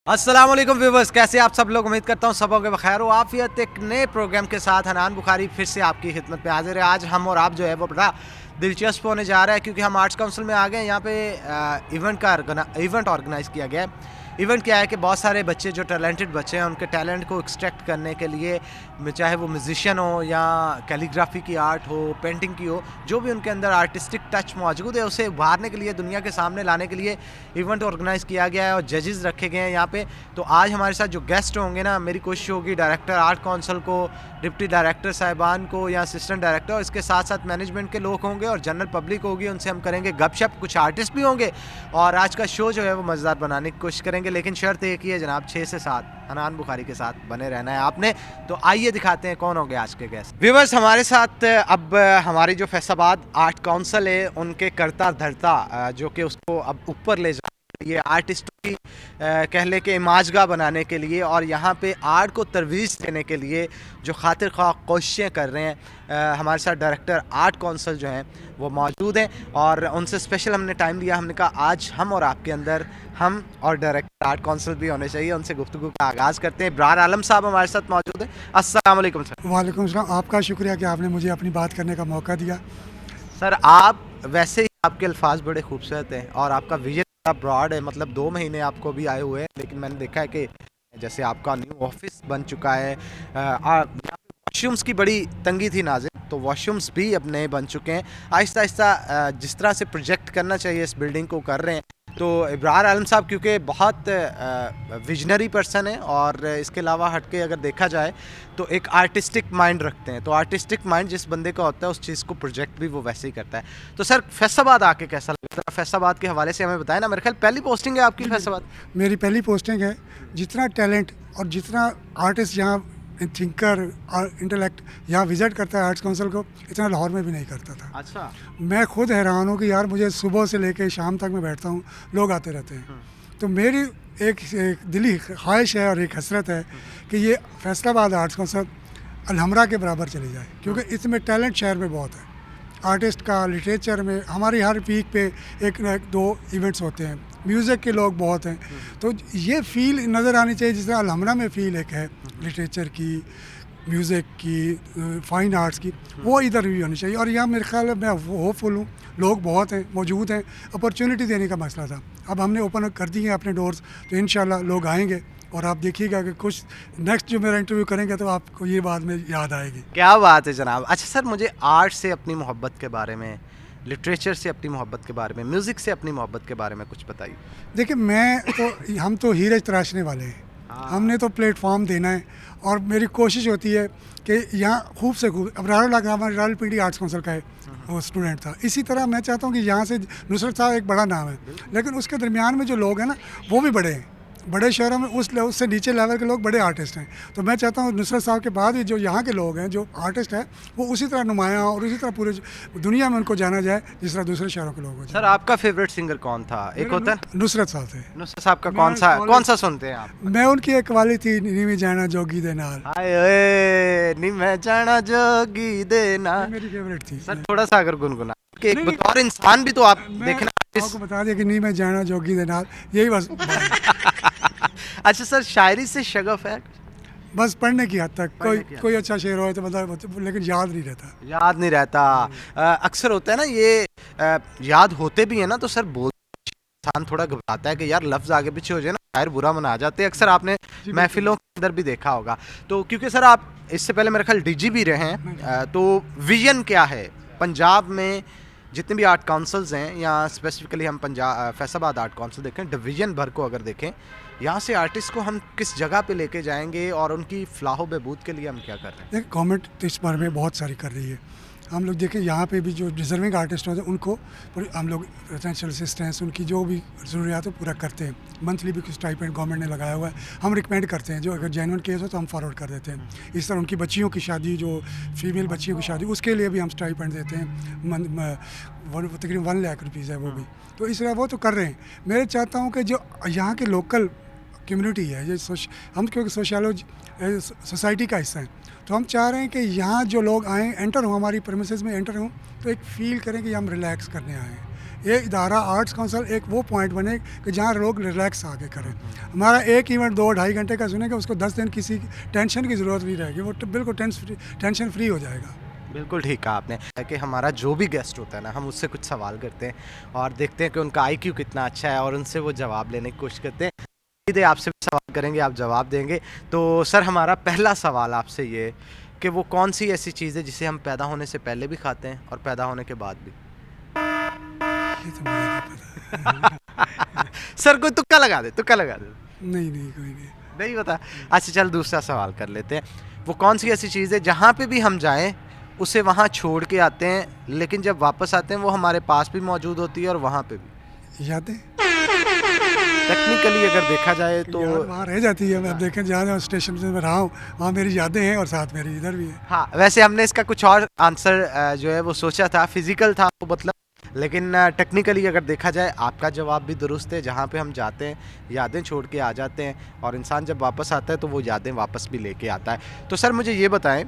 अस्सलाम वालेकुम व्यूवर्स, कैसे आप सब लोग। उम्मीद करता हूँ सब होंगे बखैर हो आफियत। एक नए प्रोग्राम के साथ हनान बुखारी फिर से आपकी खिदमत में हाजिर है। आज हम और आप जो है वो बड़ा दिलचस्प होने जा रहा है, क्योंकि हम आर्ट्स काउंसिल में आ गए हैं। यहाँ पे इवेंट ऑर्गेनाइज़ किया गया है। इवेंट क्या है कि बहुत सारे बच्चे जो टैलेंटेड बच्चे हैं, उनके टैलेंट को एक्सट्रैक्ट करने के लिए, चाहे वो म्यूजिशियन हो या कैलीग्राफी की आर्ट हो, पेंटिंग की हो, जो भी उनके अंदर आर्टिस्टिक टच मौजूद है उसे उभारने के लिए, दुनिया के सामने लाने के लिए इवेंट ऑर्गेनाइज़ किया गया है और जजेस रखे गए हैं यहाँ पे। तो आज हमारे साथ जो गेस्ट होंगे ना, मेरी कोशिश होगी डायरेक्टर आर्ट काउंसिल को, डिप्टी डायरेक्टर साहिबान को या असिस्टेंट डायरेक्टर, और इसके साथ साथ मैनेजमेंट के लोग होंगे और जनरल पब्लिक होगी, उनसे हम करेंगे गपशप। कुछ आर्टिस्ट भी होंगे और आज का शो जो है वो मज़ेदार बनाने की कोशिश करेंगे। लेकिन शर्त एक ही है जनाब, 6 से 7 हनान बुखारी के साथ बने रहना है आपने। तो आइए दिखाते हैं कौन हो गए आज के गेस्ट। व्यूअर्स, हमारे साथ अब हमारी जो फैसलाबाद आर्ट काउंसिल है उनके करता धरता, जो कि उसको अब ऊपर ले जा, ये आर्टिस्टों की कह ले के इमाजगा बनाने के लिए और यहाँ पे आर्ट को तरवीज देने के लिए जो खातिर ख्वाह कोशिशें कर रहे हैं, हमारे साथ डायरेक्टर आर्ट काउंसिल जो हैं वो मौजूद हैं। और उनसे स्पेशल हमने टाइम लिया, हमने कहा आज हम और आपके अंदर हम और डायरेक्टर आर्ट काउंसिल भी होने चाहिए। उनसे गुफ्तगू का आगाज़ करते हैं। इब्रार आलम साहब हमारे साथ मौजूद हैं। अस्सलाम वालेकुम सर। वालेकुम सलाम। आपका शुक्रिया कि आपने मुझे अपनी बात करने का मौका दिया। सर, आप वैसे ही आपके अल्फाज बड़े खूबसूरत हैं और आपका विजन ब्रॉड है। मतलब 2 महीने आपको भी आए हुए हैं, लेकिन मैंने देखा है कि जैसे आपका न्यू ऑफिस बन चुका है। यहाँ पे वॉशरूम्स की बड़ी तंगी थी नाज़िर, तो वॉशरूम्स भी अब नए बन चुके हैं। आहिस्ता आहिस्ता जिस तरह से प्रोजेक्ट करना चाहिए इस बिल्डिंग को कर रहे हैं। तो इब्रार आलम साहब क्योंकि बहुत विजनरी पर्सन है और इसके अलावा हटके अगर देखा जाए तो एक आर्टिस्टिक माइंड रखते हैं। तो आर्टिस्टिक माइंड जिस बंदे का होता है उस चीज़ को प्रोजेक्ट भी वो वैसे ही करता है। तो सर, फैसलाबाद आके कैसा लगा? फैसलाबाद के हवाले से हमें बताएं ना। मेरे ख्याल पहली पोस्टिंग है आपकी फैसलाबाद। मेरी पहली पोस्टिंग है। जितना टैलेंट और जितना आर्टिस्ट यहाँ थिंकर और इंटेलेक्ट यहाँ विज़िट करता है आर्ट्स काउंसिल को, इतना लाहौर में भी नहीं करता था। अच्छा। मैं खुद हैरान हूँ कि यार मुझे सुबह से लेकर शाम तक मैं बैठता हूँ, लोग आते रहते हैं। तो मेरी एक दिली ख्वाहिश है और एक हसरत है कि ये फैसलाबाद आर्ट्स काउंसिल अलहमरा के बराबर चली जाए, क्योंकि इसमें टैलेंट शहर में बहुत है। आर्टिस्ट का लिटरेचर में हमारी हर वीक पे एक न एक 2 इवेंट्स होते हैं। म्यूज़िक के लोग बहुत हैं, तो ये फील नज़र आनी चाहिए जिस तरह अलहमरा में फ़ील एक है लिटरेचर की, म्यूज़िक की, फ़ाइन आर्ट्स की, वो इधर भी होनी चाहिए। और यहाँ मेरे ख्याल में मैं होपफुल हूँ, लोग बहुत हैं, मौजूद हैं। अपॉर्चुनिटी देने का मसला था, अब हमने ओपन कर दिए हैं अपने डोर्स, तो इंशाल्लाह लोग आएंगे। और आप देखिएगा कि कुछ नेक्स्ट जो मेरा इंटरव्यू करेंगे तो आपको ये बात में याद आएगी। क्या बात है जनाब। अच्छा सर, मुझे आर्ट से अपनी मोहब्बत के बारे में, लिटरेचर से अपनी मोहब्बत के बारे में, म्यूज़िक से अपनी मोहब्बत के बारे में कुछ बताइए। देखिए, हम तो हीरे तराशने वाले हैं। हमने तो प्लेटफॉर्म देना है और मेरी कोशिश होती है कि यहाँ खूब से खूब, अब रावलपिंडी आर्ट्स काउंसिल का है, वो स्टूडेंट था। इसी तरह मैं चाहता हूँ कि यहाँ से नुसरत साहब एक बड़ा नाम है, लेकिन उसके दरमियान में जो लोग हैं ना वो भी बड़े हैं। बड़े शहरों में उससे नीचे लेवल के लोग बड़े आर्टिस्ट हैं। तो मैं चाहता हूँ नुसरत साहब के बाद भी जो यहाँ के लोग हैं, जो आर्टिस्ट हैं, वो उसी तरह नुमायाँ और उसी तरह पूरे दुनिया में उनको जाना जाए जिस तरह दूसरे शहरों के लोग हो। सर, आपका फेवरेट सिंगर कौन था? एक होता है नुसरत साहब थे। नुसरत साहब का कौन सा सुनते हैं आप? मैं उनकी एक वाली थी, नी में जाना जोगी दे नाल। हाय ओए नी मैं जाना जोगी दे नाल, मेरी फेवरेट थी। सर थोड़ा सा अगर गुनगुना कि एक बतौर इंसान भी तो आप देखना। आपको बता दिया कि नी मैं जाना जोगी दे नाल, यही बस। अच्छा सर, शायरी से शगफ है? बस पढ़ने की हद तक, कोई अच्छा शेर हो तो मतलब, लेकिन याद नहीं रहता। याद नहीं रहता। अक्सर होता है ना ये, याद होते भी है ना तो सर बोल इंसान थोड़ा घबराता है कि यार लफ्ज़ आगे पीछे हो जाए ना, शायर बुरा मना जाते हैं। अक्सर आपने महफिलों के अंदर भी देखा होगा। तो क्योंकि सर आप इससे पहले मेरे ख्याल डीजी भी रहे हैं, तो विजन क्या है पंजाब में जितने भी आर्ट काउंसिल्स हैं, या स्पेसिफिकली हम फैसलाबाद आर्ट काउंसिल देखें, डिवीज़न भर को अगर देखें, यहाँ से आर्टिस्ट को हम किस जगह पे लेके जाएंगे और उनकी फलाह बहबूद के लिए हम क्या कर रहे हैं? देखिए, गवर्नमेंट इस बारे में बहुत सारी कर रही है। हम लोग देखें यहाँ पे भी जो डिज़र्विंग आर्टिस्ट होते हैं उनको हम लोग रेजिडेंशियल असिस्टेंस, उनकी जो भी ज़रूरियात है पूरा करते हैं। मंथली भी कुछ स्टाइपेंड गवर्नमेंट ने लगाया हुआ है, हम रिकमेंड करते हैं। जो अगर जेन्युइन केस हो तो हम फॉरवर्ड कर देते हैं। इस तरह उनकी बच्चियों की शादी, जो फीमेल बच्चियों की शादी, उसके लिए भी हम स्टाइपेंड देते हैं। तकरीबन 1 लाख रुपीज़ है वो भी। तो इस तरह वो तो कर रहे हैं। मैं चाहता हूँ कि जो यहाँ के लोकल कम्युनिटी है, ये हम क्योंकि सोसाइटी का हिस्सा है, तो हम चाह रहे हैं कि यहाँ जो लोग आएँ, एंटर हों, हमारी प्रेमिसेस में एंटर हों, तो एक फ़ील करें कि हम रिलैक्स करने आए हैं। ये इदारा आर्ट्स काउंसिल एक वो पॉइंट बने कि जहाँ लोग रिलैक्स आके करें। हमारा एक इवेंट 2-2.5 घंटे का सुनेगा, उसको 10 दिन किसी टेंशन की ज़रूरत नहीं रहेगी, वो बिल्कुल टेंशन फ्री हो जाएगा। बिल्कुल ठीक कहा आपने कि हमारा जो भी गेस्ट होता है ना, हम उससे कुछ सवाल करते हैं और देखते हैं कि उनका आईक्यू कितना अच्छा है और उनसे वो जवाब लेने की कोशिश करते हैं। सीधे आपसे भी सवाल करेंगे, आप जवाब देंगे। तो सर हमारा पहला सवाल आपसे ये कि वो कौन सी ऐसी चीज़ है जिसे हम पैदा होने से पहले भी खाते हैं और पैदा होने के बाद भी? ये तो मुझे नहीं पता। सर कोई तुक्का लगा दे, तुक्का लगा दे। नहीं नहीं, कोई नहीं। नहीं पता? अच्छा चल दूसरा सवाल कर लेते हैं। वो कौन सी ऐसी चीज़ है जहाँ पे भी हम जाएं उसे वहाँ छोड़ के आते हैं, लेकिन जब वापस आते हैं वो हमारे पास भी मौजूद होती है और वहाँ पे भी? यादें। टेक्निकली अगर देखा जाए तो याद वहाँ रह जाती है। मैं देखें जहाँ स्टेशन पे मैं रहा हूँ वहाँ मेरी यादें हैं और साथ मेरी इधर भी है। हाँ, वैसे हमने इसका कुछ और आंसर जो है वो सोचा था, फिजिकल था वो मतलब, लेकिन टेक्निकली अगर देखा जाए आपका जवाब भी दुरुस्त है। जहाँ पे हम जाते हैं यादें छोड़ के आ जाते हैं और इंसान जब वापस आता है तो वो यादें वापस भी लेके आता है। तो सर मुझे ये बताएं,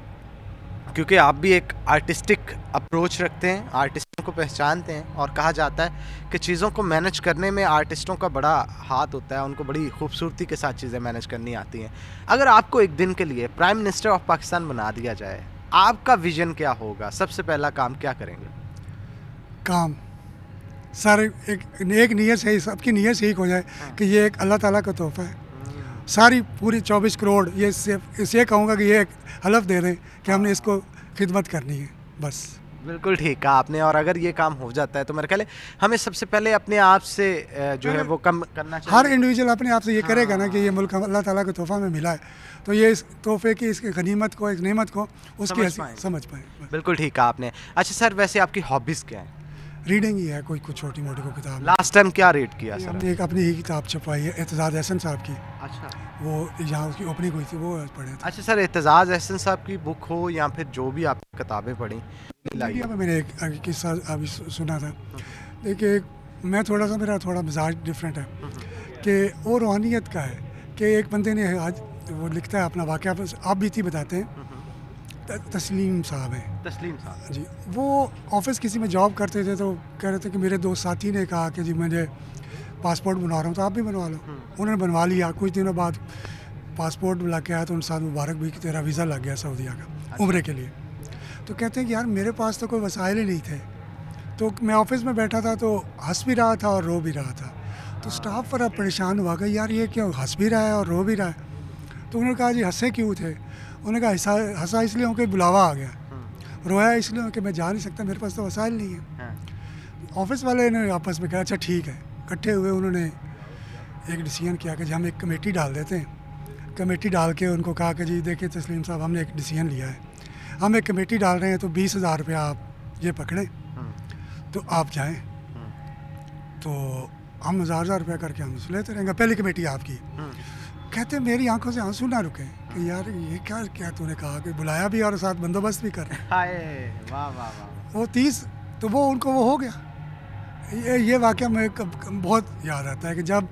क्योंकि आप भी एक आर्टिस्टिक अप्रोच रखते हैं, आर्टिस्टों को पहचानते हैं और कहा जाता है कि चीज़ों को मैनेज करने में आर्टिस्टों का बड़ा हाथ होता है, उनको बड़ी खूबसूरती के साथ चीज़ें मैनेज करनी आती हैं। अगर आपको एक दिन के लिए प्राइम मिनिस्टर ऑफ पाकिस्तान बना दिया जाए, आपका विजन क्या होगा? सबसे पहला काम क्या करेंगे? काम सारे एक नीयत से ही, सबकी नीयत से ही हो जाए कि ये एक अल्लाह ताला का तोहफा है। सारी पूरी 24 करोड़ ये सिर्फ इसे कहूँगा कि ये एक हलफ दे दें कि हमने इसको खिदमत करनी है, बस। बिल्कुल ठीक कहा आपने। और अगर ये काम हो जाता है तो मेरे ख्याल है हमें सबसे पहले अपने आप से जो है वो कम करना चाहिए। हर इंडिविजुअल अपने आप से ये करेगा ना कि ये मुल्क अल्लाह ताला के तोहफा में मिला है, तो ये इस तोहफे की, इसकी गनीमत को, इस नेमत को उसकी समझ पाए। बिल्कुल ठीक कहा आपने। अच्छा सर, वैसे आपकी हॉबीज़ क्या हैं? रीडिंग ही है, कोई कुछ छोटी मोटी को किताब। लास्ट टाइम क्या रीड किया सर? हमने एक अपनी ही किताब छपवाई है, एतजाज़ एहसन साहब की। अच्छा, वो यहाँ उसकी ओपनिंग हुई थी, वो पढ़े थे। अच्छा सर, एतजाज़ एहसन साहब की बुक हो या फिर जो भी आपने किताबें पढ़ी, मीडिया में मैंने एक किस्सा अभी सुना था। देखिए मैं मेरा थोड़ा मिजाज डिफरेंट है कि वो रूहानियत का है कि एक बंदे ने आज वो लिखता है अपना वाक़या, आप बीती बताते हैं। तस्लीम साहब हैं। तस्लीम साहब जी, वो ऑफिस किसी में जॉब करते थे, तो कह रहे थे कि मेरे दो साथी ने कहा कि जी मुझे पासपोर्ट बनवा रहा हूँ तो आप भी बनवा लो। उन्होंने बनवा लिया। कुछ दिनों बाद पासपोर्ट ला के आया तो उनके साथ मुबारक भी कि तेरा वीज़ा लग गया सऊदीया का उम्रे के लिए। तो कहते हैं कि यार मेरे पास तो कोई वसाइल ही नहीं थे, तो मैं ऑफिस में बैठा था तो हंस भी रहा था और रो भी रहा था। तो स्टाफ बड़ा परेशान हुआ कि यार ये क्यों हंस भी रहा है और रो भी रहा है। तो उन्होंने कहा जी हंसे क्यों थे? उन्होंने कहा हंसा इसलिए हूँ कि बुलावा आ गया, रोया इसलिए कि मैं जा नहीं सकता, मेरे पास तो वसाइल नहीं है। ऑफिस वाले ने आपस में कहा अच्छा ठीक है। इकट्ठे हुए, उन्होंने एक डिसीजन किया कि हम एक कमेटी डाल देते हैं। कमेटी डाल के उनको कहा कि जी देखिए तस्लीम साहब, हमने एक डिसीजन लिया है, हम एक कमेटी डाल रहे हैं तो 20,000 रुपया आप ये पकड़ें तो आप जाएं, तो हम 1,000 रुपया करके हम लेते रहेंगे, पहली कमेटी आपकी। कहते मेरी आंखों से आंसू ना रुके कि यार ये क्या क्या तूने कहा कि बुलाया भी और साथ बंदोबस्त भी कर रहे हैं। वाह वाह वाह। वो 30 तो वो उनको वो हो गया। ये वाक़या में बहुत याद आता है कि जब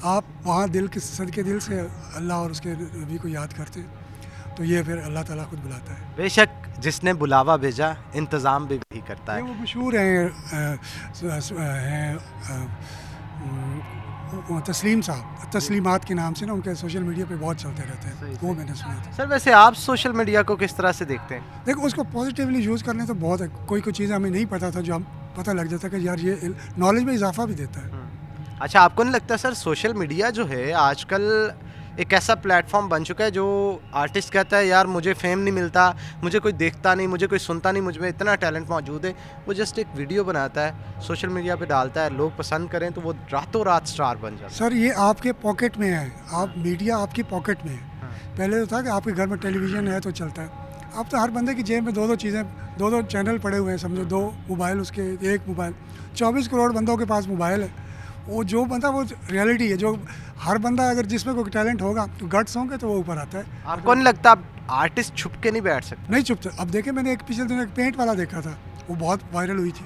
आप वहाँ दिल के सदके दिल से अल्लाह और उसके नबी को याद करते हैं तो ये फिर अल्लाह ताला खुद बुलाता है। बेशक जिसने बुलावा भेजा इंतज़ाम भी वही करता है। वो मशहूर हैं तस्लीम साहब, तस्लीमात के नाम से ना उनके सोशल मीडिया पे बहुत चलते रहते हैं। वो मैंने सुना था। सर वैसे आप सोशल मीडिया को किस तरह से देखते हैं? देखो उसको पॉजिटिवली यूज़ करने तो बहुत है। कोई चीज़ें हमें नहीं पता था जो हम पता लग जाता है कि यार ये नॉलेज में इजाफा भी देता है। अच्छा, आपको नहीं लगता सर सोशल मीडिया जो है आजकल एक ऐसा प्लेटफॉर्म बन चुका है जो आर्टिस्ट कहता है यार मुझे फेम नहीं मिलता, मुझे कोई देखता नहीं, मुझे कोई सुनता नहीं, मुझ में इतना टैलेंट मौजूद है, वो जस्ट एक वीडियो बनाता है, सोशल मीडिया पे डालता है, लोग पसंद करें तो वो रातों रात स्टार बन जाता है। सर ये आपके पॉकेट में है, आप मीडिया आपकी पॉकेट में है। पहले तो था कि आपके घर में टेलीविज़न है तो चलता है, अब तो हर बंदे की जेब में दो चीज़ें, दो चैनल पड़े हुए हैं, समझो 2 मोबाइल, उसके एक मोबाइल, 24 करोड़ बंदों के पास मोबाइल है। वो जो बंदा, वो रियलिटी है, जो हर बंदा अगर जिसमें कोई टैलेंट होगा तो गट्स होंगे तो वो ऊपर आता है। आपको नहीं लगता आप आर्टिस्ट छुप के नहीं बैठ सकते? नहीं छुपते। अब देखे मैंने एक पिछले दिनों एक पेंट वाला देखा था, वो बहुत वायरल हुई थी,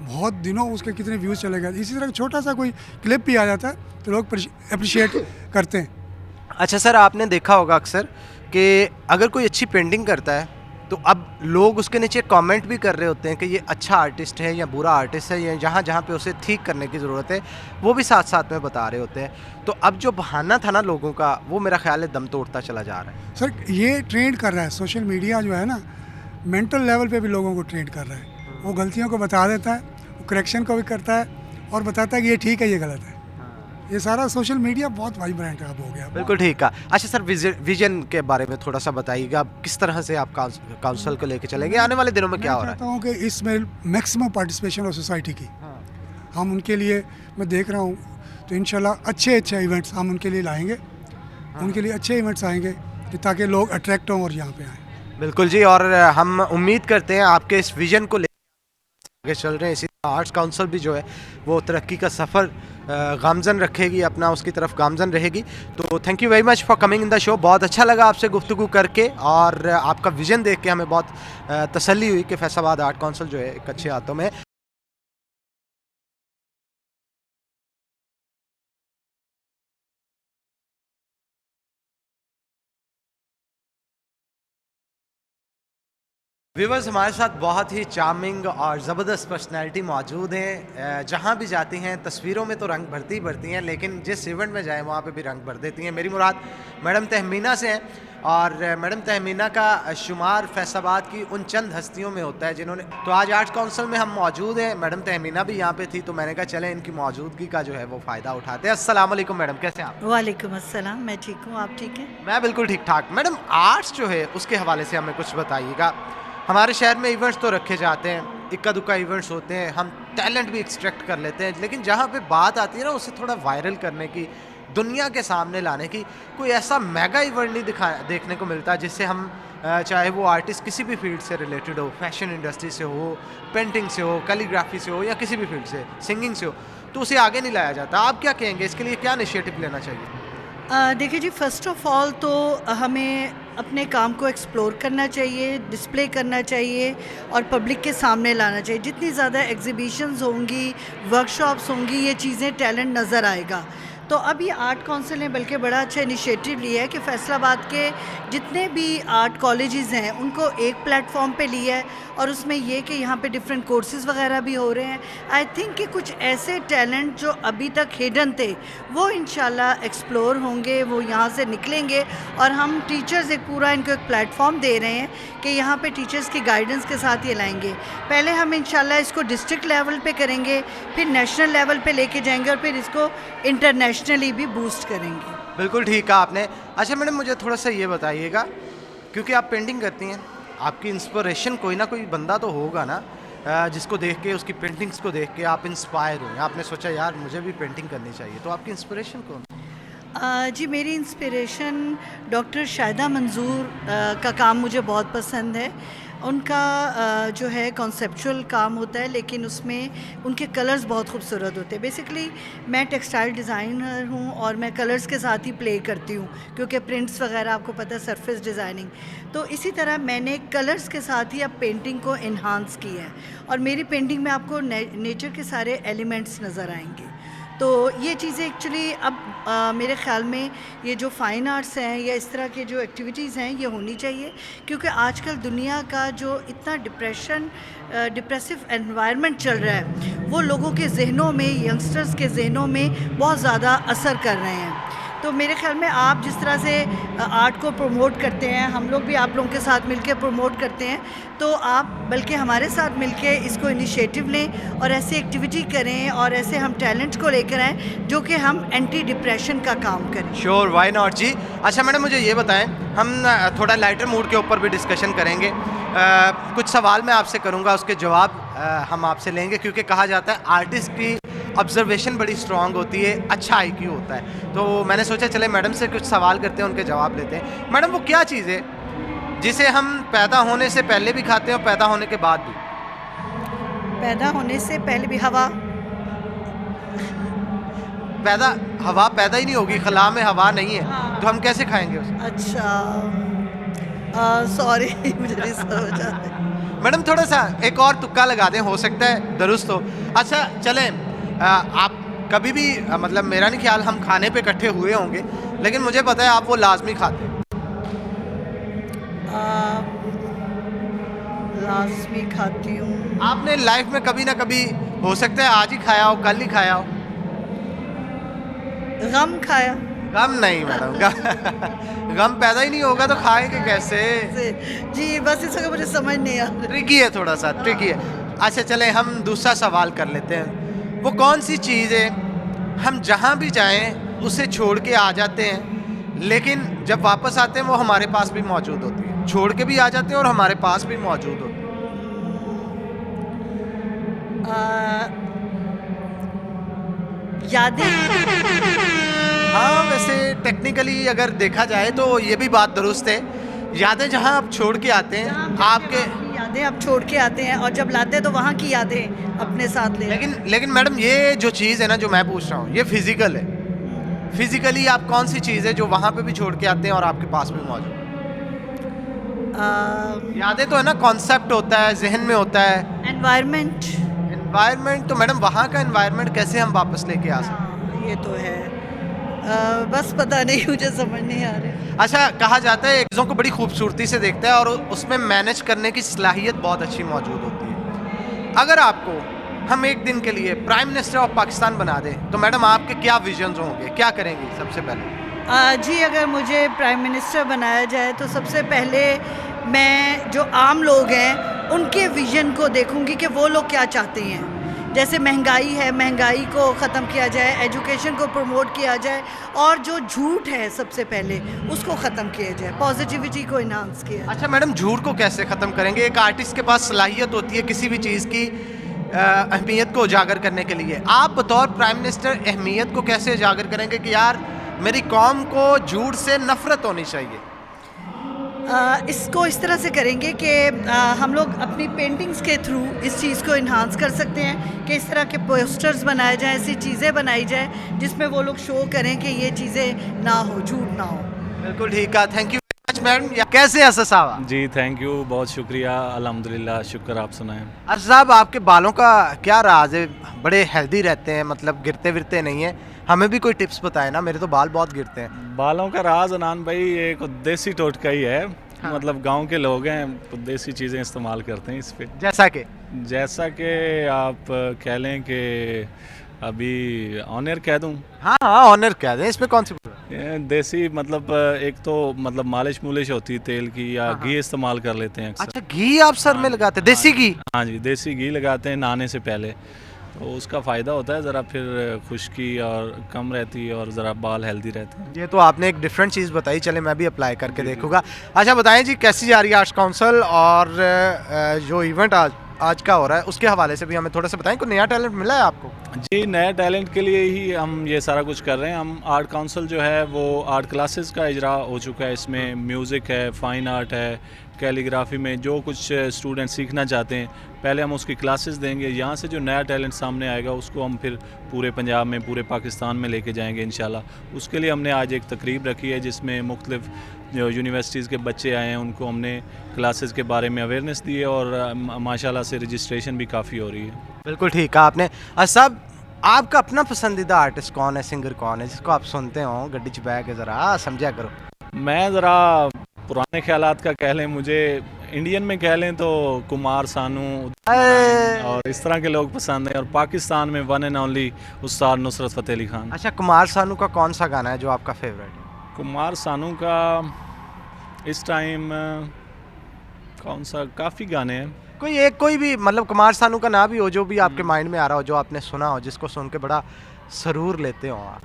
बहुत दिनों उसके कितने व्यूज़ चले गए। इसी तरह छोटा सा कोई क्लिप भी आ जाता है तो लोग अप्रिशिएट करते हैं। अच्छा सर, आपने देखा होगा अक्सर कि अगर कोई अच्छी पेंटिंग करता है तो अब लोग उसके नीचे कमेंट भी कर रहे होते हैं कि ये अच्छा आर्टिस्ट है या बुरा आर्टिस्ट है, या जहाँ जहाँ पे उसे ठीक करने की ज़रूरत है वो भी साथ साथ में बता रहे होते हैं। तो अब जो बहाना था ना लोगों का, वो मेरा ख्याल है दम तोड़ता चला जा रहा है। सर ये ट्रेंड कर रहा है, सोशल मीडिया जो है ना मेंटल लेवल पे भी लोगों को ट्रेंड कर रहा है। वो गलतियों को बता देता है, वो करेक्शन को भी करता है और बताता है कि ये ठीक है, ये गलत है। ये सारा सोशल मीडिया बहुत वाइब्रेंट अब हो गया। बिल्कुल ठीक है। अच्छा सर, विजन के बारे में थोड़ा सा बताइएगा, आप किस तरह से आप काउंसिल को लेके चलेंगे, आने वाले दिनों में क्या हो रहा है? मैं चाहता हूँ कि इसमें मैक्सिमम पार्टिसिपेशन हो सोसाइटी की। हम उनके लिए, मैं देख रहा हूँ तो इंशाल्लाह अच्छे इवेंट्स हम उनके लिए लाएंगे। उनके लिए अच्छे इवेंट्स आएंगे कि ताकि लोग अट्रैक्ट हों और यहाँ पे आएँ। बिल्कुल जी, और हम उम्मीद करते हैं आपके इस विजन को लेकर आगे चल रहे हैं। इसी आर्ट्स काउंसिल भी जो है वो तरक्की का सफ़र गामजन रखेगी, अपना उसकी तरफ गामजन रहेगी। तो thank you very much for coming in the show. बहुत अच्छा लगा आपसे गुफ्तगू करके, और आपका विज़न देख के हमें बहुत तसल्ली हुई कि फैसलाबाद आर्ट काउंसिल जो है एक अच्छे हाथों में है। व्यूवर्स, हमारे साथ बहुत ही चार्मिंग और ज़बरदस्त पर्सनैलिटी मौजूद हैं। जहाँ भी जाती हैं तस्वीरों में तो रंग भरती ही भरती हैं, लेकिन जिस इवेंट में जाएँ वहाँ पे भी रंग भर देती हैं। मेरी मुराद मैडम तहमीना से हैं, और मैडम तहमीना का शुमार फैसलाबाद की उन चंद हस्तियों में होता है जिन्होंने, तो आज आर्ट्स काउंसिल में हम मौजूद हैं। मैडम तहमीना भी यहाँ पे थी, तो मैंने कहा चलें इनकी मौजूदगी का जो है वो फ़ायदा उठाते हैं। अस्सलाम वालेकुम मैडम, कैसे हैं आप? वालेकुम अस्सलाम, मैं ठीक हूँ, आप ठीक हैं? मैं बिल्कुल ठीक ठाक। मैडम, आर्ट्स जो है उसके हवाले से हमें कुछ बताइएगा। हमारे शहर में इवेंट्स तो रखे जाते हैं, इक्का दुक्का इवेंट्स होते हैं, हम टैलेंट भी एक्सट्रैक्ट कर लेते हैं, लेकिन जहाँ पे बात आती है ना उसे थोड़ा वायरल करने की, दुनिया के सामने लाने की, कोई ऐसा मेगा इवेंट नहीं देखने को मिलता जिससे हम चाहे वो आर्टिस्ट किसी भी फील्ड से रिलेटेड हो, फैशन इंडस्ट्री से हो, पेंटिंग से हो, कैलीग्राफी से हो, या किसी भी फील्ड से, सिंगिंग से हो, तो उसे आगे नहीं लाया जाता। आप क्या कहेंगे, इसके लिए क्या इनिशिएटिव लेना चाहिए? देखिए जी, फ़र्स्ट ऑफ़ ऑल तो हमें अपने काम को एक्सप्लोर करना चाहिए, डिस्प्ले करना चाहिए और पब्लिक के सामने लाना चाहिए। जितनी ज़्यादा एग्ज़िबिशंस होंगी, वर्कशॉप्स होंगी, ये चीज़ें टैलेंट नज़र आएगा। तो अब ये आर्ट काउंसिल ने बल्कि बड़ा अच्छा इनिशिएटिव लिया है कि फैसलाबाद के जितने भी आर्ट कॉलेजेस हैं उनको एक प्लेटफॉर्म पे लिया है, और उसमें ये कि यहाँ पे डिफरेंट कोर्सेज़ वगैरह भी हो रहे हैं। आई थिंक कि कुछ ऐसे टैलेंट जो अभी तक हिडन थे वो इंशाल्लाह एक्सप्लोर होंगे, वो यहाँ से निकलेंगे, और हम टीचर्स एक पूरा इनको एक प्लेटफॉर्म दे रहे हैं कि यहाँ पे टीचर्स की गाइडेंस के साथ ये लाएंगे। पहले हम इंशाल्लाह इसको डिस्ट्रिक्ट लेवल पे करेंगे, फिर नेशनल लेवल पे लेके जाएंगे, और फिर इसको इंटरनेशनली भी बूस्ट करेंगे। बिल्कुल ठीक कहा आपने। अच्छा मैडम, मुझे थोड़ा सा ये बताइएगा, क्योंकि आप पेंटिंग करती हैं, आपकी इंस्पिरेशन कोई ना कोई बंदा तो होगा ना जिसको देख के, उसकी पेंटिंग्स को देख के आप इंस्पायर हुए, आपने सोचा यार मुझे भी पेंटिंग करनी चाहिए, तो आपकी इंस्पिरेशन कौन? जी, मेरी इंस्पिरेशन डॉक्टर शाहिदा मंजूर का काम मुझे बहुत पसंद है। उनका जो है कॉन्सेप्चुअल काम होता है, लेकिन उसमें उनके कलर्स बहुत खूबसूरत होते हैं। बेसिकली मैं टेक्सटाइल डिज़ाइनर हूँ और मैं कलर्स के साथ ही प्ले करती हूँ, क्योंकि प्रिंट्स वगैरह आपको पता है, सरफेस डिज़ाइनिंग। तो इसी तरह मैंने कलर्स के साथ ही अब पेंटिंग को इन्हांस किया है, और मेरी पेंटिंग में आपको नेचर के सारे एलिमेंट्स नज़र आएंगे। तो ये चीज़ें एक्चुअली अब मेरे ख़्याल में ये जो फ़ाइन आर्ट्स हैं या इस तरह के जो एक्टिविटीज़ हैं ये होनी चाहिए, क्योंकि आजकल दुनिया का जो इतना डिप्रेसिव एनवायरनमेंट चल रहा है वो लोगों के जहनों में, यंगस्टर्स के जहनों में बहुत ज़्यादा असर कर रहे हैं। तो मेरे ख़्याल में आप जिस तरह से आर्ट को प्रमोट करते हैं, हम लोग भी आप लोगों के साथ मिलकर प्रमोट करते हैं, तो आप बल्कि हमारे साथ मिलकर इसको इनिशिएटिव लें और ऐसी एक्टिविटी करें, और ऐसे हम टैलेंट को लेकर आएँ जो कि हम एंटी डिप्रेशन का काम करें। श्योर, व्हाई नॉट जी। अच्छा मैडम, मुझे ये बताएं, हम थोड़ा लाइटर मूड के ऊपर भी डिस्कशन करेंगे। कुछ सवाल मैं आपसे करूँगा, उसके जवाब हम आपसे लेंगे, क्योंकि कहा जाता है आर्टिस्ट की ऑब्जर्वेशन बड़ी स्ट्रॉन्ग होती है, अच्छा IQ होता है। तो मैंने सोचा चले मैडम से कुछ सवाल करते हैं, उनके जवाब लेते हैं। मैडम, वो क्या चीज़ है जिसे हम पैदा होने से पहले भी खाते हैं और पैदा होने के बाद भी? पैदा होने से पहले भी हवा पैदा ही नहीं होगी, खला में हवा नहीं है। हाँ। तो हम कैसे खाएंगे उसे? अच्छा, सॉरी मुझे नहीं समझ आता। मैडम, थोड़ा सा एक और तुक्का लगा दें, हो सकता है दुरुस्त हो। अच्छा चलें, आप कभी भी मतलब मेरा नहीं ख्याल हम खाने पे इकट्ठे हुए होंगे, लेकिन मुझे पता है आप वो लाजमी खाते हैं। मांस भी खाती हूँ। आपने लाइफ में कभी ना कभी, हो सकता है आज ही खाया हो, कल ही खाया हो? गम खाया। गम नहीं मैडम, गम पैदा ही नहीं होगा तो खाएंगे कैसे? जी बस इसका मुझे समझ नहीं आ रहा। ट्रिकी है, थोड़ा सा ट्रिकी है। अच्छा चले हम दूसरा सवाल कर लेते हैं। वो कौन सी चीज़ है हम जहाँ भी जाएं उसे छोड़ के आ जाते हैं, लेकिन जब वापस आते हैं वो हमारे पास भी मौजूद होती है? छोड़ के भी आ जाते हैं और हमारे पास भी मौजूद होती है। यादें। हाँ, वैसे टेक्निकली अगर देखा जाए तो ये भी बात दुरुस्त है। यादें जहाँ आप छोड़ के आते हैं आपके, यादें आप छोड़ के आते हैं और जब लाते हैं तो वहाँ की यादें अपने साथ ले। लेकिन मैडम ये जो चीज़ है ना जो मैं पूछ रहा हूँ ये फिजिकल है। फिजिकली आप कौन सी चीज़ है जो वहाँ पे भी छोड़ के आते हैं और आपके पास भी मौजूद है? यादें तो है ना, कॉन्सेप्ट होता है, जहन में होता है। एनवायरनमेंट। एनवायरनमेंट तो मैडम वहाँ का एनवायरनमेंट कैसे हम वापस लेके आ सकते हैं? ये तो है। बस पता नहीं, मुझे समझ नहीं आ रहा। अच्छा, कहा जाता है चीज़ों को बड़ी खूबसूरती से देखता है और उसमें मैनेज करने की सलाहियत बहुत अच्छी मौजूद होती है। अगर आपको हम एक दिन के लिए प्राइम मिनिस्टर ऑफ पाकिस्तान बना दें तो मैडम आपके क्या विजन्स होंगे, क्या करेंगी सबसे पहले? जी अगर मुझे प्राइम मिनिस्टर बनाया जाए तो सबसे पहले मैं जो आम लोग हैं उनके विजन को देखूंगी कि वो लोग क्या चाहते हैं। जैसे महंगाई है, महंगाई को ख़त्म किया जाए, एजुकेशन को प्रमोट किया जाए और जो झूठ है सबसे पहले उसको ख़त्म किया जाए, पॉजिटिविटी को इन्हांस किया जाए। अच्छा मैडम, झूठ को कैसे ख़त्म करेंगे? एक आर्टिस्ट के पास सलाहियत होती है किसी भी चीज़ की अहमियत को उजागर करने के लिए। आप बतौर प्राइम मिनिस्टर अहमियत को कैसे उजागर करेंगे कि यार मेरी कौम को झूठ से नफरत होनी चाहिए? इसको इस तरह से करेंगे कि हम लोग अपनी पेंटिंग्स के थ्रू इस चीज़ को इन्हांस कर सकते हैं कि इस तरह के पोस्टर्स बनाए जाएं, ऐसी चीज़ें बनाई जाएं जिसमें वो लोग शो करें कि ये चीज़ें ना हो, झूठ ना हो। बिल्कुल ठीक है, thank you very much madam. कैसे हैं असद साहब? जी थैंक यू, बहुत शुक्रिया, अल्हम्दुलिल्लाह, शुक्र। आप सुनाएं। असद साहब, आपके बालों का क्या राज है? बड़े हेल्दी रहते हैं, मतलब गिरते विरते नहीं है। हमें भी कोई टिप्स बताएं ना, मेरे तो बाल बहुत गिरते हैं। बालों का राज अनान भाई ये कुछ देसी टोटका ही है। हाँ। मतलब गांव के लोग हैं, कुछ देसी चीज़ें इस्तेमाल करते हैं इस पे। जैसा कि आप कह लें कि अभी ऑनर कह दूं? हाँ हाँ, ऑनर कह दें, इसमें कौन सी देसी मतलब एक तो मतलब मालिश मुलिश होती है तेल की, या घी इस्तेमाल कर लेते हैं अक्सर। अच्छा, घी आप सर में लगाते हैं? देसी घी? हाँ जी, देसी घी लगाते हैं नहाने से पहले, तो उसका फ़ायदा होता है, ज़रा फिर खुश्की और कम रहती है और ज़रा बाल हेल्दी रहते हैं। ये तो आपने एक डिफरेंट चीज़ बताई, चले मैं भी अप्लाई करके देखूंगा। अच्छा बताएं जी, कैसी जा रही है आर्ट्स काउंसिल और जो इवेंट आज का हो रहा है उसके हवाले से भी हमें थोड़ा सा बताएं। कोई नया टैलेंट मिला है आपको? जी, नए टैलेंट के लिए ही हम ये सारा कुछ कर रहे हैं। हम आर्ट काउंसिल जो है वो आर्ट क्लासेस का इजरा हो चुका है। इसमें म्यूज़िक है, फ़ाइन आर्ट है, कैलीग्राफी में जो कुछ स्टूडेंट सीखना चाहते हैं पहले हम उसकी क्लासेस देंगे। यहाँ से जो नया टैलेंट सामने आएगा उसको हम फिर पूरे पंजाब में, पूरे पाकिस्तान में लेके जाएंगे इंशाल्लाह। उसके लिए हमने आज एक तकरीब रखी है जिसमें मुख्तलिफ जो यूनिवर्सिटीज़ के बच्चे आए हैं उनको हमने क्लासेस के बारे में अवेयरनेस दी है और माशाल्लाह से रजिस्ट्रेशन भी काफ़ी हो रही है। बिल्कुल ठीक कहा आपने। सब आपका अपना पसंदीदा आर्टिस्ट कौन है, सिंगर कौन है जिसको आप सुनते हो गड्डी च बैग के? ज़रा समझा करो। मैं ज़रा पुराने ख्यालात का कह लें, मुझे इंडियन में कह लें तो कुमार सानू और इस तरह के लोग पसंद हैं, और पाकिस्तान में वन एंड ओनली उस्ताद नुसरत फ़तेह अली खान। अच्छा, कुमार सानू का कौन सा गाना है जो आपका फेवरेट है? कुमार सानू का इस टाइम कौन सा, काफ़ी गाने हैं। कोई भी मतलब कुमार सानू का ना भी हो जो भी आपके माइंड में आ रहा हो, जो आपने सुना हो, जिसको सुन के बड़ा सरूर लेते हो आप।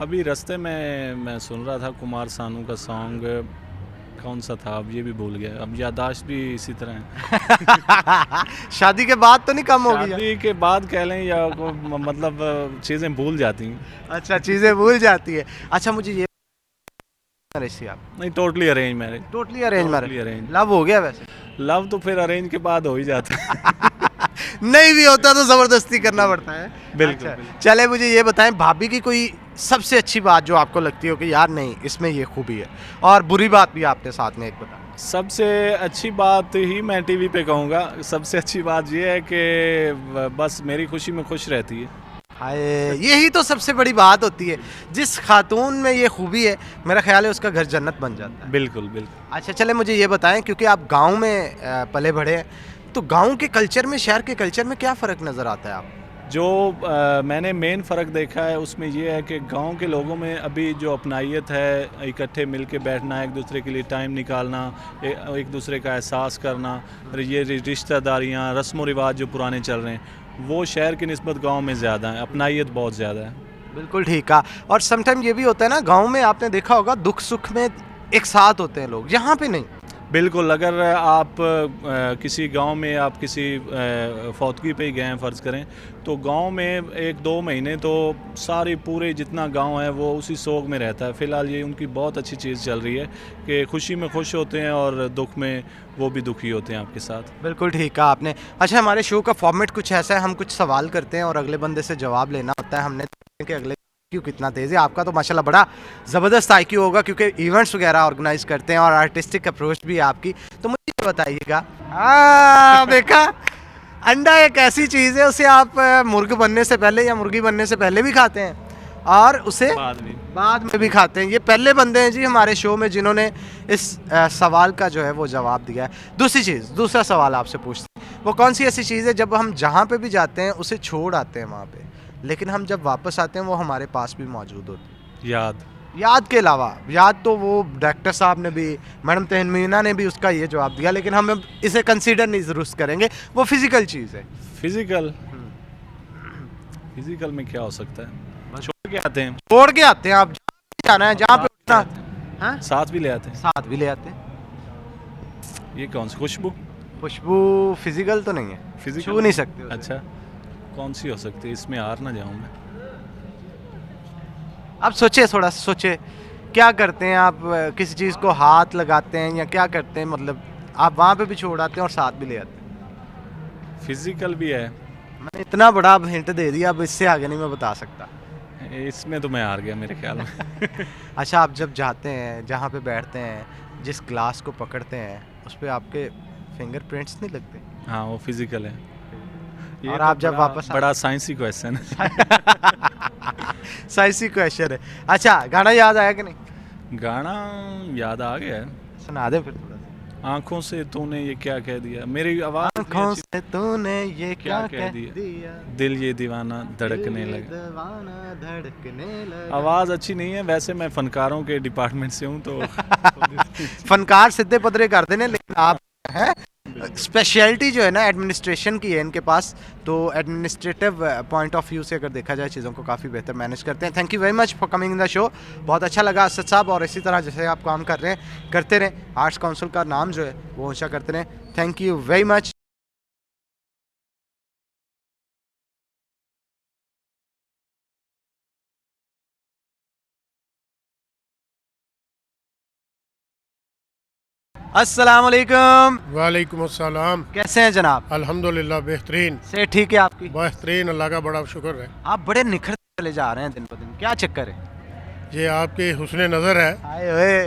अभी रास्ते में मैं सुन रहा था कुमार सानू का सॉन्ग, कौन सा था अब ये भी भूल गया। अब यादाश्त भी इसी तरह है। शादी के बाद तो नहीं कम होगी? शादी के बाद कह लें या मतलब चीज़ें भूल जाती हैं। अच्छा, चीज़ें भूल जाती है। अच्छा, मुझे ये आप नहीं, totally arrange marriage. Totally arrange marriage. Love हो गया? वैसे लव तो फिर अरेंज के बाद हो ही जाता है। नहीं भी होता तो ज़बरदस्ती करना पड़ता है। बिल्कुल। अच्छा, चले मुझे ये बताएं, भाभी की कोई सबसे अच्छी बात जो आपको लगती हो कि यार नहीं इसमें ये खूबी है, और बुरी बात भी आपके साथ में एक बता। सबसे अच्छी बात ही मैं टीवी पे कहूँगा। सबसे अच्छी बात ये है कि बस मेरी खुशी में खुश रहती है। हाय, यही तो सबसे बड़ी बात होती है। जिस खातून में ये खूबी है मेरा ख्याल है उसका घर जन्नत बन जाता है। बिल्कुल बिल्कुल। अच्छा चले मुझे ये बताएं, क्योंकि आप गांव में पले बढ़े हैं, तो गांव के कल्चर में शहर के कल्चर में क्या फ़र्क नज़र आता है आप? जो मैंने मेन फ़र्क देखा है उसमें ये है कि गांव के लोगों में अभी जो अपनाइयत है, इकट्ठे मिल के बैठना, एक दूसरे के लिए टाइम निकालना, एक दूसरे का एहसास करना, ये रिश्तेदारियाँ, रस्म व रिवाज जो पुराने चल रहे हैं वो शहर की निस्बत गांव में ज़्यादा है, अपनाइयत बहुत ज़्यादा है। बिल्कुल ठीक कहा। और समटाइम ये भी होता है ना, गांव में आपने देखा होगा दुख सुख में एक साथ होते हैं लोग, यहाँ पे नहीं। बिल्कुल, अगर आप किसी गांव में आप किसी फौतगी पे ही गए हैं फ़र्ज़ करें, तो गांव में 1-2 महीने तो सारी पूरे जितना गांव है वो उसी सोग में रहता है। फ़िलहाल ये उनकी बहुत अच्छी चीज़ चल रही है कि खुशी में खुश होते हैं और दुख में वो भी दुखी होते हैं आपके साथ। बिल्कुल ठीक कहा आपने। अच्छा, हमारे शो का फॉर्मेट कुछ ऐसा है, हम कुछ सवाल करते हैं और अगले बंदे से जवाब लेना होता है। हमने कि अगले क्यों कितना तेज़ है। आपका तो माशाल्लाह बड़ा ज़बरदस्त IQ होगा क्योंकि इवेंट्स वगैरह ऑर्गेनाइज करते हैं और आर्टिस्टिक अप्रोच भी है आपकी। तो मुझे ये बताइएगा, देखा, अंडा एक ऐसी चीज़ है, उसे आप मुर्ग बनने से पहले या मुर्गी बनने से पहले भी खाते हैं और उसे बाद में भी खाते हैं। ये पहले बंदे हैं जी हमारे शो में जिन्होंने इस सवाल का जो है वो जवाब दिया है। दूसरा सवाल आपसे पूछते हैं, वो कौन सी ऐसी चीज़ है जब हम जहाँ पे भी जाते हैं उसे छोड़ आते हैं वहाँ पे, लेकिन हम जब वापस आते हैं वो हमारे पास भी मौजूद होती है? याद के अलावा, याद तो वो डायरेक्टर साहब ने भी, मैडम तहमीना ने भी उसका ये जवाब दिया, लेकिन हम इसे कंसीडर नहीं ज़रूर करेंगे। वो फिज़िकल चीज़ है। फिज़िकल में क्या हो सकता है? छोड़ के आते हैं। छोड़ के आते हैं, आप जाना है जहाँ पे उठना, हाँ? साथ भी ले आते हैं। ये कौन सी खुशबू फिज़िकल तो नहीं है, फिजिकल छू नहीं सकते उसे। अच्छा, कौन सी हो सकती है? इसमें हार ना जाऊं मैं। आप सोचे, थोड़ा सोचे, क्या करते हैं आप? किसी चीज़ को हाथ लगाते हैं या क्या करते हैं? मतलब आप वहाँ पे भी छोड़ आते हैं और साथ भी ले आते हैं। फिजिकल भी है। मैंने इतना बड़ा अब हिंट दे दिया, अब इससे आगे नहीं मैं बता सकता। इसमें तो मैं हार गया मेरे ख्याल में। अच्छा, आप जब जाते हैं, जहाँ पे बैठते हैं, जिस ग्लास को पकड़ते हैं उस पर आपके फिंगरप्रिंट्स नहीं लगते? हाँ, वो फिजिकल है। ये और तो आप जब वापस बड़ा साइंसी क्वेश्चन है। साइंसी क्वेश्चन है। अच्छा, गाना याद आया कि नहीं? गाना याद आ गया है। सुना दे फिर थोड़ा सा। आंखों से तूने ये क्या कह दिया, मेरी आवाज़ आँखों से तूने ये क्या कह दिया, दिल ये दीवाना धड़कने लगा। दीवाना धड़कने लगा। आवाज़ अच्छी नहीं है, वैसे मैं फनकारों के डिपार्टमेंट से हूँ तो फनकार सिद्धे पदरे कर देने, लेकिन आप हैं स्पेशलिटी जो है ना एडमिनिस्ट्रेशन की है इनके पास, तो एडमिनिस्ट्रेटिव पॉइंट ऑफ व्यू से अगर देखा जाए चीज़ों को काफ़ी बेहतर मैनेज करते हैं। Thank you very much for coming in the show. बहुत अच्छा लगा असद साहब, और इसी तरह जैसे आप काम कर रहे हैं करते रहें, आर्ट्स काउंसिल का नाम जो है वो ऊँचा करते रहें। Thank you very much. अस्सलाम वालेकुम। वालेकुम अस्सलाम। कैसे हैं जनाब? अल्हम्दुलिल्लाह बेहतरीन। से ठीक है आपकी? बेहतरीन, अल्लाह का बड़ा शुक्र है। आप बड़े निखरते चले जा रहे हैं दिन ब दिन, क्या चक्कर है? ये आपके हुस्न नज़र है आए ओए।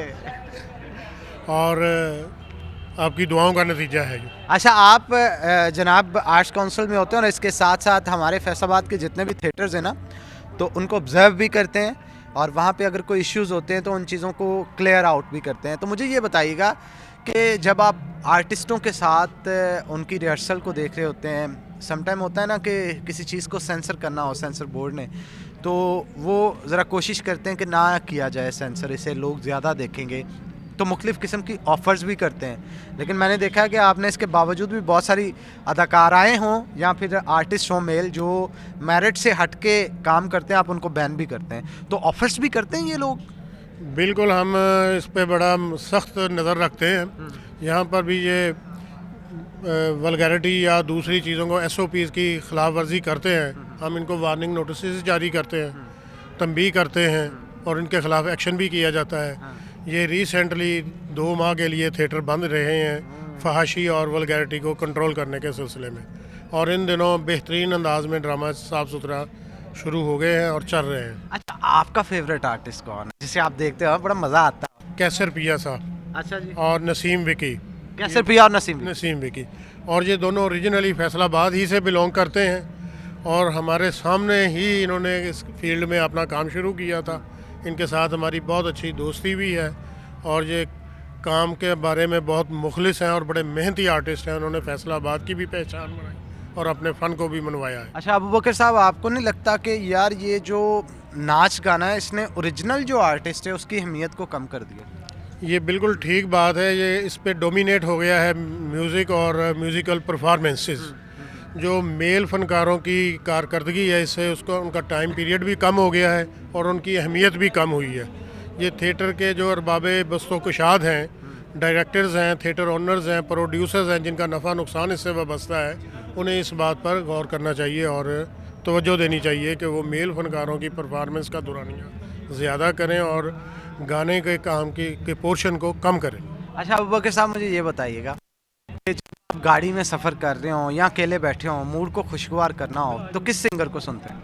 और आपकी दुआओं का नतीजा है ये। अच्छा, आप जनाब आर्ट्स काउंसिल में होते हैं और इसके साथ साथ हमारे फैसलाबाद के जितने भी थिएटर्स हैं ना, तो उनको ऑब्जर्व भी करते हैं और वहाँ पे अगर कोई इश्यूज़ होते हैं तो उन चीज़ों को क्लियर आउट भी करते हैं। तो मुझे ये बताइएगा कि जब आप आर्टिस्टों के साथ उनकी रिहर्सल को देख रहे होते हैं, समटाइम होता है ना कि किसी चीज़ को सेंसर करना हो सेंसर बोर्ड ने, तो वो ज़रा कोशिश करते हैं कि ना किया जाए सेंसर, इसे लोग ज़्यादा देखेंगे, तो मुख्तलिफ़ किस्म की ऑफ़र्स भी करते हैं। लेकिन मैंने देखा है कि आपने इसके बावजूद भी बहुत सारी अदाकाराएँ हों या फिर आर्टिस्ट हों मेल जो मेरिट से हट के काम करते हैं, आप उनको बैन भी करते हैं, तो ऑफ़र्स भी करते हैं ये लोग? बिल्कुल, हम इस पे बड़ा सख्त नज़र रखते हैं। यहाँ पर भी ये वल्गैरिटी या दूसरी चीज़ों को SOPs की खिलाफ वर्जी करते हैं, हम इनको वार्निंग नोटिस जारी करते हैं, तंबीह करते हैं और इनके ख़िलाफ़ एक्शन भी किया जाता है। ये रिसेंटली 2 माह के लिए थिएटर बंद रहे हैं फहाशी और वल्गैरिटी को कंट्रोल करने के सिलसिले में, और इन दिनों बेहतरीन अंदाज में ड्रामा साफ़ सुथरा शुरू हो गए हैं और चल रहे हैं। अच्छा, आपका फेवरेट आर्टिस्ट कौन है जिसे आप देखते हो बड़ा मज़ा आता है? कैसर पिया साहब। अच्छा जी। और नसीम विकी। कैसर पिया और नसीम विकी, और ये दोनों ओरिजिनली फैसलाबाद ही से बिलोंग करते हैं और हमारे सामने ही इन्होंने इस फील्ड में अपना काम शुरू किया था। इनके साथ हमारी बहुत अच्छी दोस्ती भी है और ये काम के बारे में बहुत मुखलिस हैं और बड़े मेहनती आर्टिस्ट हैं। उन्होंने फैसलाबाद की भी पहचान बनाई और अपने फ़न को भी मनवाया है। अच्छा अबू बकर साहब, आपको नहीं लगता कि यार ये जो नाच गाना है इसने ओरिजिनल जो आर्टिस्ट है उसकी अहमियत को कम कर दिया? ये बिल्कुल ठीक बात है। ये इस पे डोमिनेट हो गया है म्यूज़िक और म्यूज़िकल परफॉर्मेंसेस। जो मेल फ़नकारों की कारकर्दगी है, इससे उसको उनका टाइम पीरियड भी कम हो गया है और उनकी अहमियत भी कम हुई है। ये थिएटर के जो अरबाबे बस्तो कुशाद हैं, डायरेक्टर्स हैं, थिएटर ओनर्स हैं, प्रोड्यूसर्स हैं, जिनका नफ़ा नुकसान इससे वाबस्ता है, उन्हें इस बात पर गौर करना चाहिए और तवज्जो देनी चाहिए कि वो मेल फ़नकारों की परफॉर्मेंस का दुरानिया ज़्यादा करें और गाने के काम के पोर्शन को कम करें। अच्छा अबू बकर साहब, मुझे ये बताइएगा कि जब आप गाड़ी में सफ़र कर रहे हो या अकेले बैठे हो, मूड को खुशगवार करना हो तो किस सिंगर को सुनते हैं?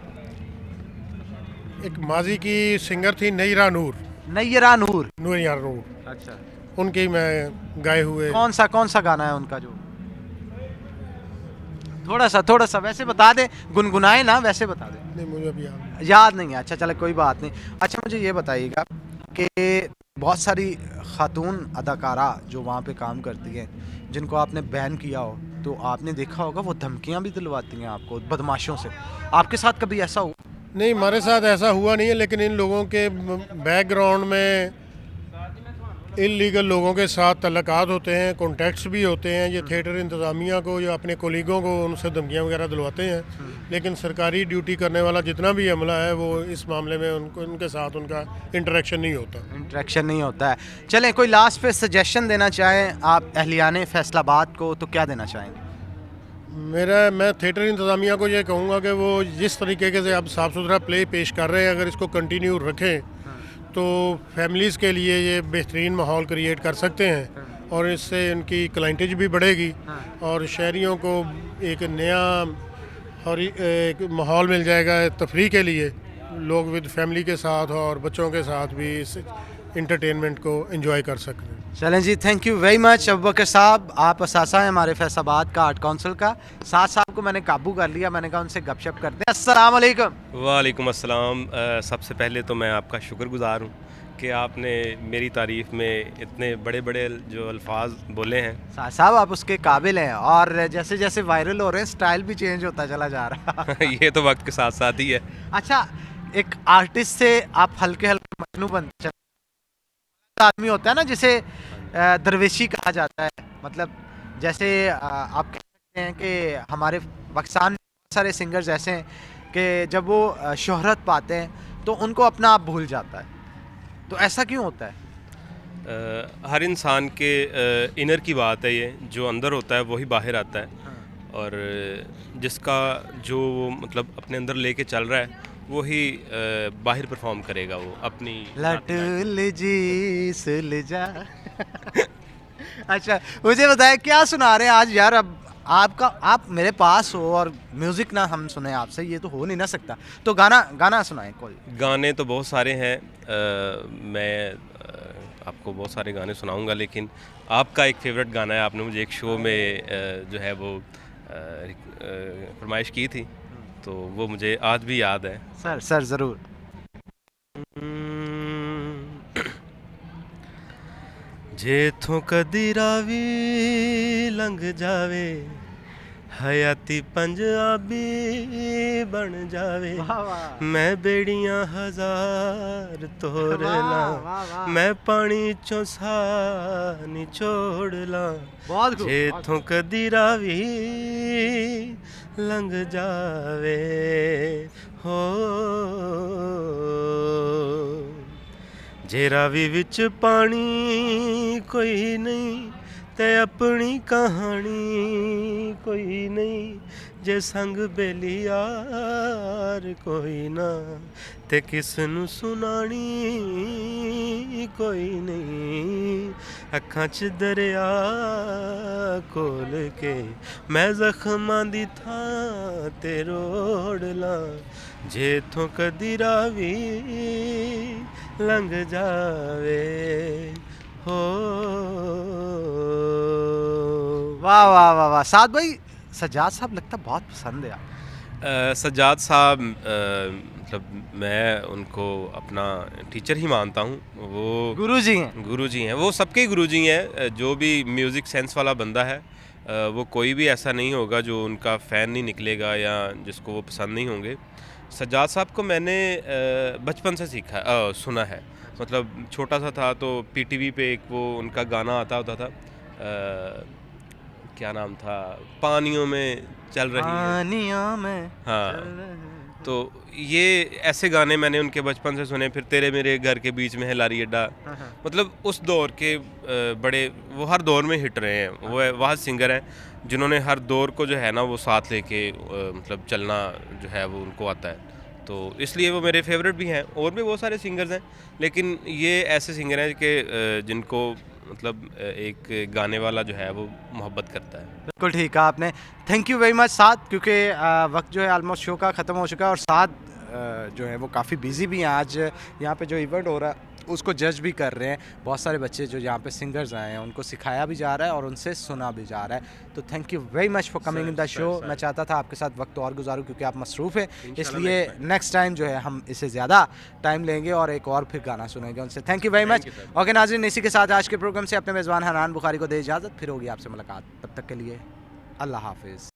एक माजी की सिंगर थी नैरा नूर। नैरा नूर। नैरा नूर, अच्छा, उनकी मैं गाए हुए कौन सा गाना है उनका? जो थोड़ा सा वैसे बता दे, गुनगुनाए ना, वैसे बता दे। नहीं, मुझे अभी याद नहीं है। अच्छा चले कोई बात नहीं। अच्छा मुझे ये बताइएगा कि बहुत सारी खातून अदाकारा जो वहाँ पे काम करती हैं, जिनको आपने बैन किया हो, तो आपने देखा होगा वो धमकियाँ भी दिलवाती हैं आपको बदमाशों से। आपके साथ कभी ऐसा हो? नहीं, हमारे साथ ऐसा हुआ नहीं है, लेकिन इन लोगों के बैकग्राउंड में इलीगल लोगों के साथ तल्लुकात होते हैं, कॉन्टैक्ट्स भी होते हैं। ये थिएटर इंतज़ामिया को या अपने कोलीगों को उनसे धमकियाँ वगैरह दिलवाते हैं, लेकिन सरकारी ड्यूटी करने वाला जितना भी अमला है वो इस मामले में उनके साथ उनका इंटरेक्शन नहीं होता है। चलें, कोई लास्ट पे सजेशन देना चाहें आप अहलियाने फैसलाबाद को तो क्या देना चाहेंगे? मैं थिएटर इंतज़ामिया को ये कहूँगा कि वो जिस तरीके से अब साफ़ सुथरा प्ले पेश कर रहे हैं, अगर इसको कंटिन्यू रखें तो फैमिलीज़ के लिए ये बेहतरीन माहौल क्रिएट कर सकते हैं और इससे उनकी क्लाइंटेज भी बढ़ेगी और शहरियों को एक नया और एक माहौल मिल जाएगा तफरीह के लिए। लोग विद फैमिली के साथ और बच्चों के साथ भी इस इंटरटेनमेंट को एंजॉय कर सकते हैं। चलें जी, thank you very much Abu Bakar साहब। आप असासा हैं हमारे फैसलाबाद का आर्ट काउंसिल का। साथ साहब को मैंने काबू कर लिया, मैंने कहा उनसे गपशप करते हैं। अस्सलाम वालेकुम। वालेकुम अस्सलाम। सबसे पहले तो मैं आपका शुक्रगुज़ार हूँ कि आपने मेरी तारीफ़ में इतने बड़े बड़े जो अल्फाज बोले हैं। साहब आप उसके काबिल हैं और जैसे जैसे वायरल हो रहे हैं स्टाइल भी चेंज होता चला जा रहा है। ये तो वक्त के साथ साथ ही है। अच्छा, एक आर्टिस्ट से आप हल्के हल्के मजनू बनते आदमी होता है ना, जिसे दरवेशी कहा जाता है। मतलब जैसे आप कह सकते हैं कि हमारे पाकिस्तान में बहुत सारे सिंगर्स ऐसे हैं कि जब वो शोहरत पाते हैं तो उनको अपना आप भूल जाता है। तो ऐसा क्यों होता है? हर इंसान के इनर की बात है, ये जो अंदर होता है वही बाहर आता है। और जिसका जो मतलब अपने अंदर लेके चल रहा है वही बाहर परफॉर्म करेगा। वो अपनी लटुल जी सुलझा। अच्छा मुझे बताया क्या सुना रहे हैं आज यार? अब आप मेरे पास हो और म्यूज़िक ना हम सुने आपसे, ये तो हो नहीं ना सकता। तो गाना सुनाएं कोई। गाने तो बहुत सारे हैं। मैं आपको बहुत सारे गाने सुनाऊंगा, लेकिन आपका एक फेवरेट गाना है, आपने मुझे एक शो में जो है वो फरमाइश की थी, तो वो मुझे आज भी याद है। सर ज़रूर। जेथों कदी रावी लंघ जावे, हयाती पंजाबी बन जावे। मैं बेड़ियां हजार तोड़ ला, मैं पानी चों सा निचोड़ ला। जेथों कदी रावी लंघ जावे हो, जे रावी विच पानी कोई नहीं ते अपनी कहानी कोई नहीं, जे संग बेली यार कोई ना ते किसनू सुनानी कोई नहीं। अखां च दरिया कोल के मैं जख्मां दी थां ते रोड़ ला, जेथों कदी रावी लंघ जावे हो। वाह वाह वाह वाह। साद भाई, सज्जाद साहब लगता बहुत पसंद है आप। सज्जाद साहब मतलब मैं उनको अपना टीचर ही मानता हूँ। वो गुरुजी हैं। गुरुजी हैं, वो सबके गुरुजी हैं। जो भी म्यूज़िक सेंस वाला बंदा है वो कोई भी ऐसा नहीं होगा जो उनका फ़ैन नहीं निकलेगा या जिसको वो पसंद नहीं होंगे। सज्जाद साहब को मैंने बचपन से सुना है। मतलब छोटा सा था तो पीटीवी पे एक वो उनका गाना आता होता था, क्या नाम था, पानियों में चल रही है। पानियों में हाँ, तो ये ऐसे गाने मैंने उनके बचपन से सुने। फिर तेरे मेरे घर के बीच में है लारी अड्डा, मतलब उस दौर के बड़े, वो हर दौर में हिट रहे हैं। वो वह सिंगर हैं जिन्होंने हर दौर को जो है ना वो साथ लेके मतलब चलना जो है वो उनको आता है। तो इसलिए वो मेरे फेवरेट भी हैं। और भी बहुत सारे सिंगर्स हैं, लेकिन ये ऐसे सिंगर हैं कि जिनको मतलब एक गाने वाला जो है वो मोहब्बत करता है। बिल्कुल ठीक कहा आपने। थैंक यू वेरी मच साद, क्योंकि वक्त जो है ऑलमोस्ट शो का ख़त्म हो चुका है और साद जो है वो काफ़ी बिजी भी हैं। आज यहाँ पे जो इवेंट हो रहा है उसको जज भी कर रहे हैं। बहुत सारे बच्चे जो यहाँ पे सिंगर्स आए हैं उनको सिखाया भी जा रहा है और उनसे सुना भी जा रहा है। तो thank you very much for coming in the show. मैं चाहता था आपके साथ वक्त और गुजारूं क्योंकि आप मसरूफ़ हैं, इसलिए नेक्स्ट टाइम जो है हम इससे ज़्यादा टाइम लेंगे और एक और फिर गाना सुनेंगे उनसे। Thank you very much. Okay नाज़रीन, इसी के साथ आज के प्रोग्राम से अपने मेज़बान हनान बुखारी को दे इजाज़त। फिर होगी आपसे मुलाकात, तब तक के लिए अल्लाह हाफिज़।